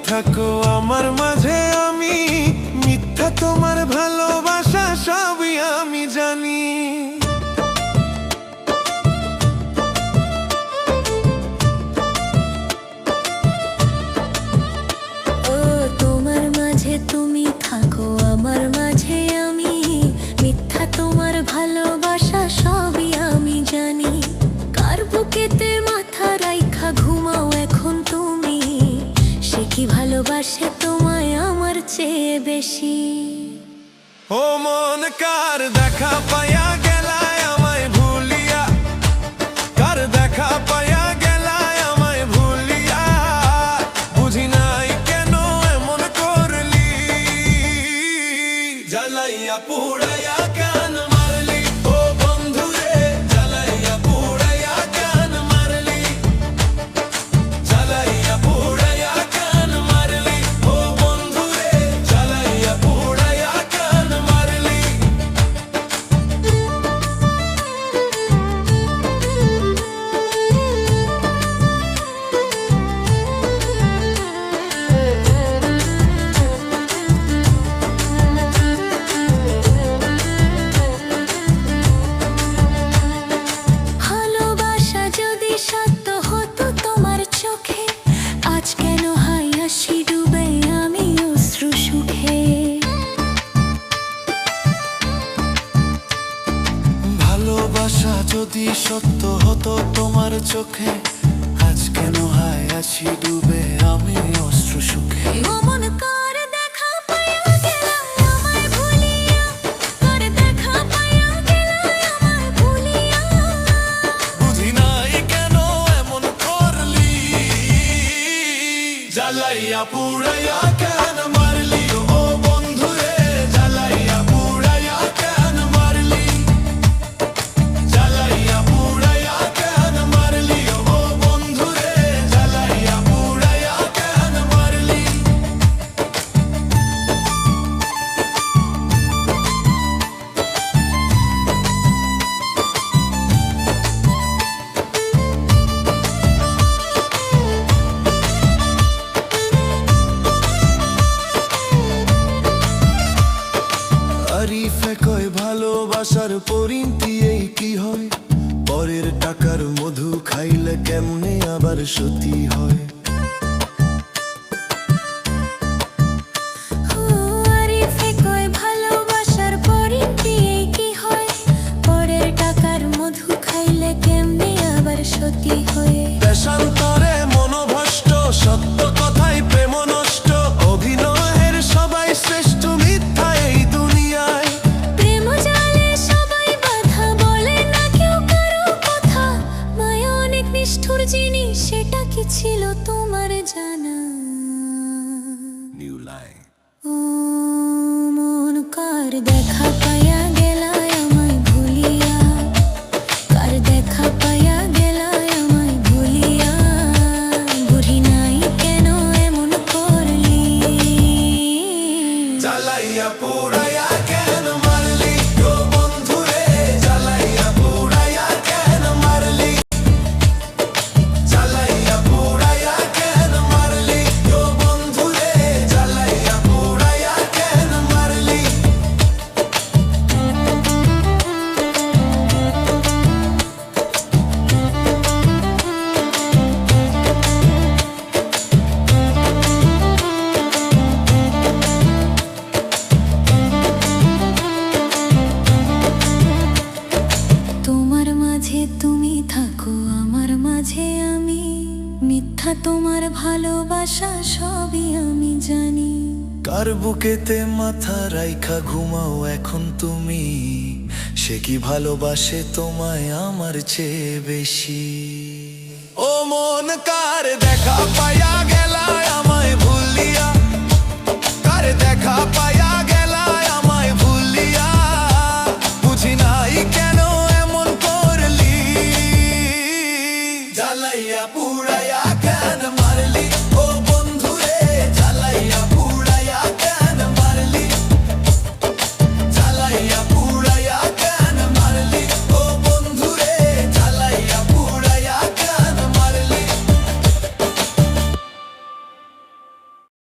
থাকো আমার মাঝে, আমি মিথ্যা তোমার ভালোবাসা সবই আমি জানি। ও তোমার মাঝে তুমি থাকো আমার মাঝে, আমি মিথ্যা তোমার ভালোবাসা সবই আমি জানি। কার বুকেতে মাথা রাইখা ঘুমাও এখন তুমি, সে কি ভালোবাসে তোমায় আমার চেয়ে বেশি। ও মন কার দেখা পায়া গেলায় আমায় ভুলিয়া, কার দেখা পায়া গেলায় আমায় ভুলিয়া, বুঝি নাই কেন এমন করলি, জ্বালাইয়া পুড়াইয়া কেন মারলি। ও বন্ধু রে জ্বালাইয়া পুড়াইয়া কেন মারলি, জ্বালাইয়া পুড়াইয়া কেন মারলি। ও বন্ধু রে জ্বালাইয়া পুড়াইয়া কেন মারলি। ভালোবাসা যদি সত্য হতো তোমার চোখে, আজ কেন হাই হাসি ডুবে আমি অশ্রু সুখে। ভালোবাসা যদি সত্য হতো তোমার চোখে, আজ কেন হায় আছি ডুবে আমি অশ্রু সুখে। মন কার দেখা পায়া গেলাম আমায় ভুলিয়া, কার দেখা পায়া গেলাম আমায় ভুলিয়া, বুঝি নাই কেন এমন করলি, জ্বালাইয়া পুড়াইয়া কেন মারলি। ও বন্ধু রে জ্বালাইয়া পুড়াইয়া কেন মারলি, জ্বালাইয়া পুড়াইয়া কেন মারলি। ও বন্ধু রে জ্বালাইয়া পুড়াইয়া কেন মারলি। আরিফে কয় ভালোবাসার পরিণতি এই কি হয়, পরের টাকার মধু খাইলে কেমনে আবার সতী হয়। ও আরিফে কয় ভালোবাসার পরিণতি এই কি হয়, পরের টাকার মধু খাইলে কেমনে আবার সতী হয়ে। দেশান্তরে মনোভষ্ট, সত্য কথাই প্রেম নষ্ট, অভিনয়ের সবাই শ্রেষ্ঠ মিথ্যা এই দুনিয়ায়। প্রেম জালে সবাই বাধা, বলে না কেউ কারো কথা, মায়া অনেক নিষ্ঠুর জিনিস, সেটা কি ছিল তোমার জানা। New line. ও মন কার দেখা পায়া গেলায় আমায় ভুলিয়া, কার দেখা পায়া গেলায় আমায় ভুলিয়া, বুঝি নাই কেন এমন করলি, জ্বালাইয়া পুড়াইয়া কেন মারলি। ও বন্ধু রে জ্বালাইয়া পুড়াইয়া কেন মারলি, জ্বালাইয়া পুড়াইয়া কেন মারলি। ও বন্ধু রে জ্বালাইয়া পুড়াইয়া কেন মারলি। তোমার মাঝে তুমি থাকো আমার মাঝে, আমি মিথ্যা তোমার ভালোবাসা সবই আমি জানি। কার বুকেতে মাথা রাইখা ঘুমাও এখন তুমি, সে কি ভালোবাসে তোমায় আমার চেয়ে বেশি। ও মন কার দেখা পায়